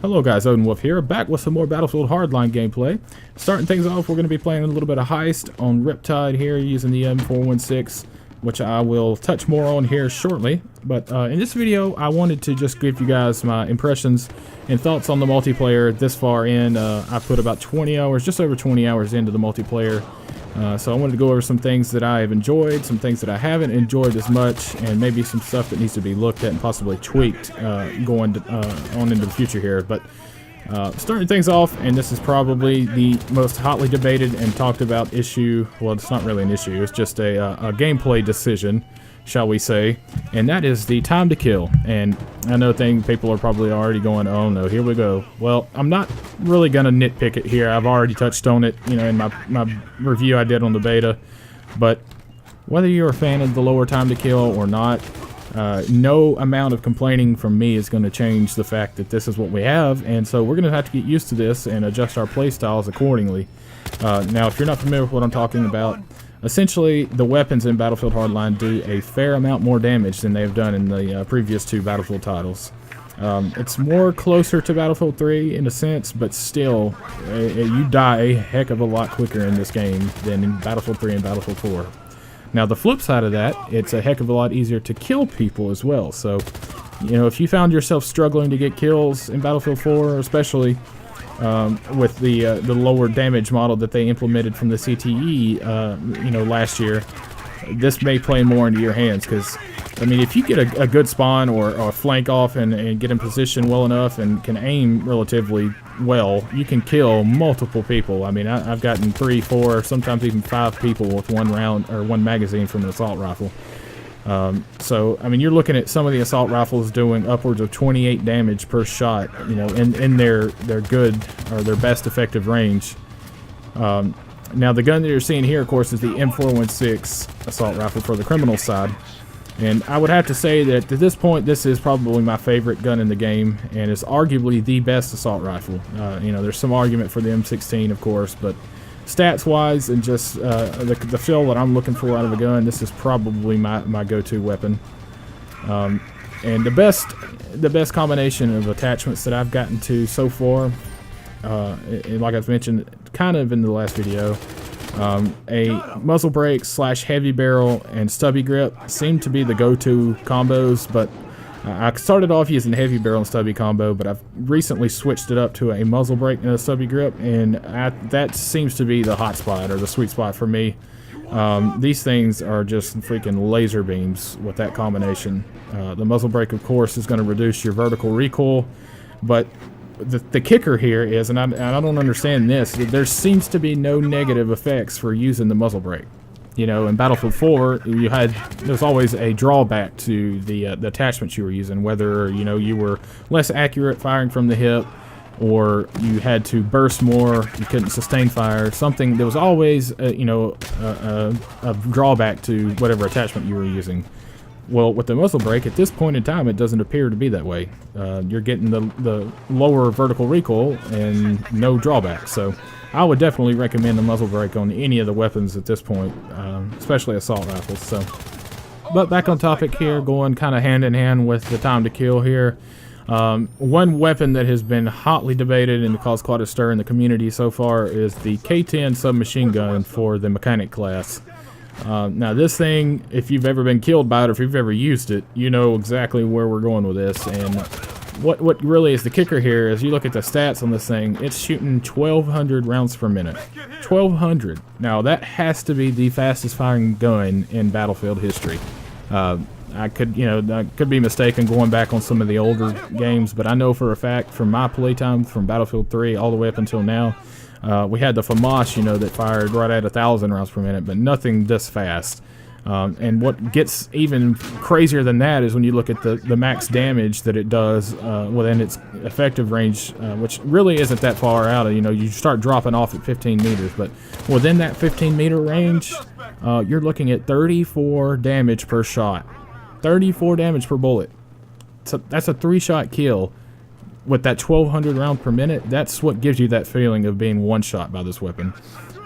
Hello guys, Odin Wolf here, back with some more Battlefield Hardline gameplay. Starting things off, we're going to be playing a little bit of Heist on Riptide here using the M416, which I will touch more on here shortly. But in this video, I wanted to just give you guys my impressions and thoughts on the multiplayer this far in. I put about 20 hours, just over 20 hours into the multiplayer. So I wanted to go over some things that I have enjoyed, some things that I haven't enjoyed as much, and maybe some stuff that needs to be looked at and possibly tweaked going on into the future here. But starting things off, and this is probably the most hotly debated and talked about issue. Well, it's not really an issue, it's just a gameplay decision, shall we say, and that is the time to kill. And I know people are probably already going, oh no, here we go. Well, I'm not really gonna nitpick it here. I've already touched on it, you know, in my review I did on the beta. But whether you're a fan of the lower time to kill or not, no amount of complaining from me is going to change the fact that this is what we have, and so we're going to have to get used to this and adjust our play styles accordingly. Now, if you're not familiar with what I'm talking about, essentially the weapons in Battlefield Hardline do a fair amount more damage than they've done in the previous two Battlefield titles. It's more closer to Battlefield 3 in a sense, but still, you die a heck of a lot quicker in this game than in Battlefield 3 and Battlefield 4. Now, the flip side of that, it's a heck of a lot easier to kill people as well. So, you know, if you found yourself struggling to get kills in Battlefield 4, especially with the lower damage model that they implemented from the CTE, you know, last year, this may play more into your hands. Because, I mean, if you get a good spawn or a flank off and get in position well enough and can aim relatively well, you can kill multiple people. I mean, I've gotten 3, 4, sometimes even 5 people with one round or one magazine from an assault rifle. So, I mean, you're looking at some of the assault rifles doing upwards of 28 damage per shot, you know, in their good or their best effective range. Now, the gun that you're seeing here, of course, is the M416 assault rifle for the criminal side. And I would have to say that at this point, this is probably my favorite gun in the game, and is arguably the best assault rifle. You know, there's some argument for the M16, of course, but stats-wise and just the feel that I'm looking for out of a gun, this is probably my go-to weapon. And the best combination of attachments that I've gotten to so far, and like I've mentioned kind of in the last video, a muzzle brake / heavy barrel and stubby grip seem to be the go-to combos, but I started off using the heavy barrel and stubby combo, but I've recently switched it up to a muzzle brake and a stubby grip, and that seems to be the hot spot or the sweet spot for me. These things are just freaking laser beams with that combination. The muzzle brake, of course, is going to reduce your vertical recoil, but the kicker here is, and I don't understand this, there seems to be no negative effects for using the muzzle brake. You know, in Battlefield 4, there's always a drawback to the attachments you were using, whether, you know, you were less accurate firing from the hip, or you had to burst more, you couldn't sustain fire, something. There was always, you know, a drawback to whatever attachment you were using. Well, with the muzzle brake, at this point in time, it doesn't appear to be that way. You're getting the lower vertical recoil and no drawback. So I would definitely recommend the muzzle brake on any of the weapons at this point, especially assault rifles. So, but back on topic here, going kind of hand in hand with the time to kill here. One weapon that has been hotly debated and caused quite a stir in the community so far is the K10 submachine gun for the mechanic class. Now, this thing, if you've ever been killed by it or if you've ever used it, you know exactly where we're going with this. And what really is the kicker here is you look at the stats on this thing, it's shooting 1,200 rounds per minute. 1,200. Now, that has to be the fastest firing gun in Battlefield history. I could be mistaken going back on some of the older games, but I know for a fact from my playtime from Battlefield 3 all the way up until now, we had the FAMAS, you know, that fired right at 1,000 rounds per minute, but nothing this fast. And what gets even crazier than that is when you look at the max damage that it does within its effective range, which really isn't that far out. You know, you start dropping off at 15 meters, but within that 15-meter range, you're looking at 34 damage per shot. 34 damage per bullet. So that's a 3-shot kill. With that 1,200 round per minute, that's what gives you that feeling of being one shot by this weapon.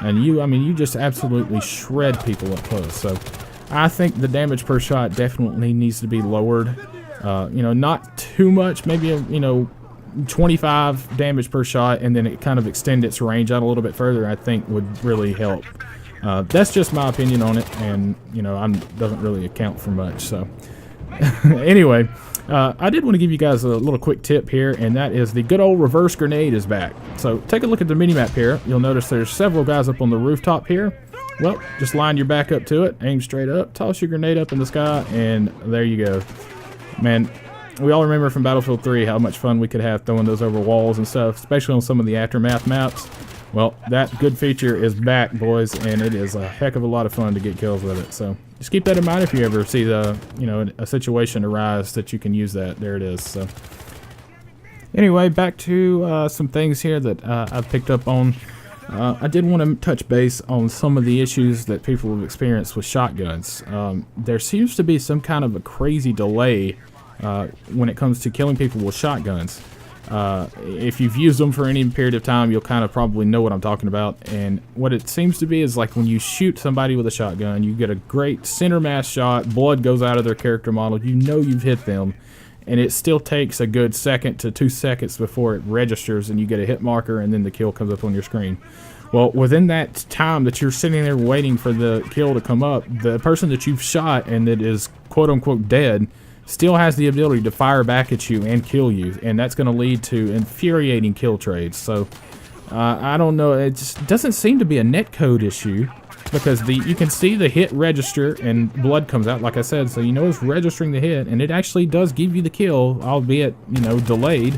And you just absolutely shred people up close. So I think the damage per shot definitely needs to be lowered. You know, not too much, maybe, you know, 25 damage per shot, and then it kind of extend its range out a little bit further, I think would really help. That's just my opinion on it, and you know, doesn't really account for much. So anyway, I did want to give you guys a little quick tip here, and that is the good old reverse grenade is back. So take a look at the minimap here. You'll notice there's several guys up on the rooftop here. Well, just line your back up to it, aim straight up, toss your grenade up in the sky, and there you go. Man, we all remember from Battlefield 3 how much fun we could have throwing those over walls and stuff, especially on some of the Aftermath maps. Well, that good feature is back, boys, and it is a heck of a lot of fun to get kills with it. So just keep that in mind if you ever see a situation arise that you can use that. There it is. So anyway, back to some things here that I've picked up on. I did want to touch base on some of the issues that people have experienced with shotguns. There seems to be some kind of a crazy delay when it comes to killing people with shotguns. If you've used them for any period of time, you'll kind of probably know what I'm talking about. And what it seems to be is like when you shoot somebody with a shotgun, you get a great center mass shot, blood goes out of their character model, you know you've hit them, and it still takes a good 1 to 2 seconds before it registers and you get a hit marker and then the kill comes up on your screen. Well, within that time that you're sitting there waiting for the kill to come up, the person that you've shot and that is quote-unquote dead still has the ability to fire back at you and kill you, and that's going to lead to infuriating kill trades. So I don't know, it just doesn't seem to be a netcode issue, because you can see the hit register and blood comes out, like I said, so you know it's registering the hit, and it actually does give you the kill, albeit, you know, delayed.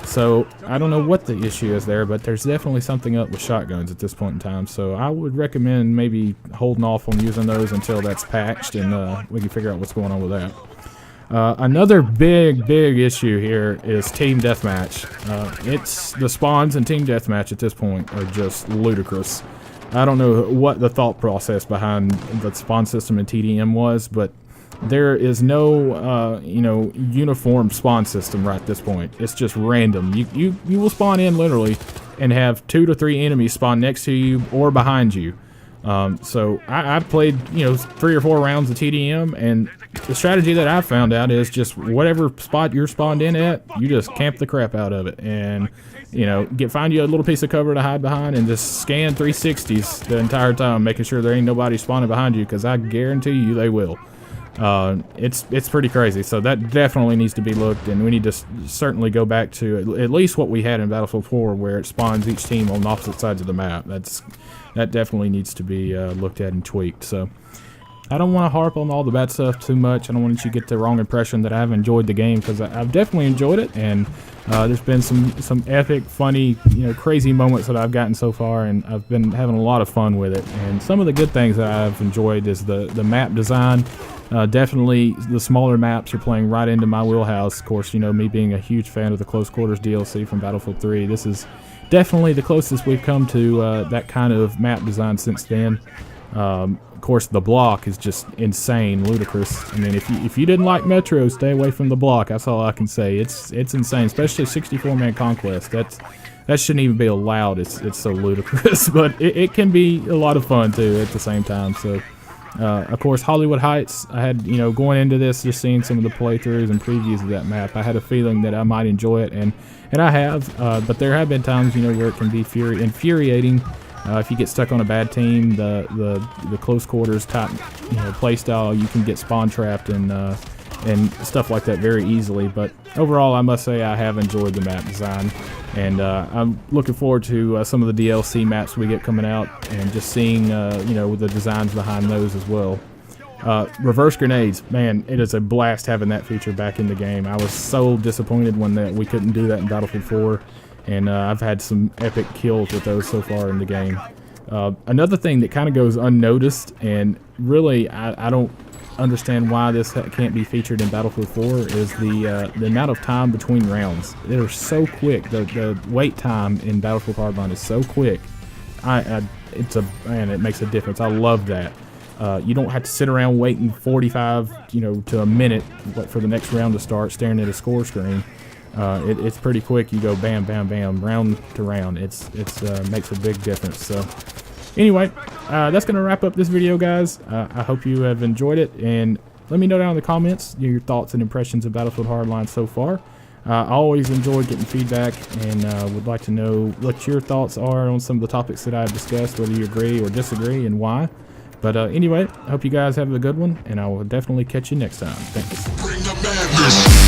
So I don't know what the issue is there, but there's definitely something up with shotguns at this point in time. So I would recommend maybe holding off on using those until that's patched, and we can figure out what's going on with that. Another big issue here is team deathmatch. It's the spawns in team deathmatch at this point are just ludicrous. I don't know what the thought process behind the spawn system in TDM was, but there is no uniform spawn system right at this point. It's just random. You will spawn in literally and have 2 to 3 enemies spawn next to you or behind you. So I've played 3 or 4 rounds of TDM, and the strategy that I've found out is just whatever spot you're spawned in at, you just camp the crap out of it, and find you a little piece of cover to hide behind and just scan 360s the entire time, making sure there ain't nobody spawning behind you, because I guarantee you they will. It's pretty crazy. So that definitely needs to be looked, and we need to certainly go back to at least what we had in Battlefield 4, where it spawns each team on opposite sides of the map. That definitely needs to be looked at and tweaked. So I don't want to harp on all the bad stuff too much. I don't want you to get the wrong impression that I've enjoyed the game, because I've definitely enjoyed it, and there's been some epic, funny, crazy moments that I've gotten so far, and I've been having a lot of fun with it. And some of the good things that I've enjoyed is the map design. Definitely the smaller maps are playing right into my wheelhouse. Of course, me being a huge fan of the Close Quarters DLC from Battlefield 3, this is definitely the closest we've come to that kind of map design since then. Of course, the block is just insane, ludicrous. I mean, if you didn't like Metro, stay away from the block. That's all I can say. It's insane, especially 64-man Conquest. That shouldn't even be allowed. It's so ludicrous, but it can be a lot of fun too at the same time. So. Of course, Hollywood Heights, I had, going into this, just seeing some of the playthroughs and previews of that map, I had a feeling that I might enjoy it, and I have, but there have been times, where it can be infuriating if you get stuck on a bad team. The close quarters type, play style, you can get spawn trapped and stuff like that very easily. But overall, I must say I have enjoyed the map design, and I'm looking forward to some of the DLC maps we get coming out, and just seeing the designs behind those as well. Reverse grenades, man, it is a blast having that feature back in the game. I was so disappointed when we couldn't do that in Battlefield 4, and I've had some epic kills with those so far in the game. Another thing that kind of goes unnoticed, and really I don't understand why this can't be featured in Battlefield 4, is the amount of time between rounds. They're so quick. The wait time in Battlefield Hardline is so quick. It makes a difference. I love that. You don't have to sit around waiting 45 to a minute for the next round to start, staring at a score screen. It's pretty quick. You go bam, bam, bam, round to round. It's makes a big difference. So anyway, that's going to wrap up this video, guys. I hope you have enjoyed it, and let me know down in the comments your thoughts and impressions of Battlefield Hardline so far. I always enjoy getting feedback, and would like to know what your thoughts are on some of the topics that I've discussed, whether you agree or disagree, and why. But anyway, I hope you guys have a good one, and I will definitely catch you next time. Thanks.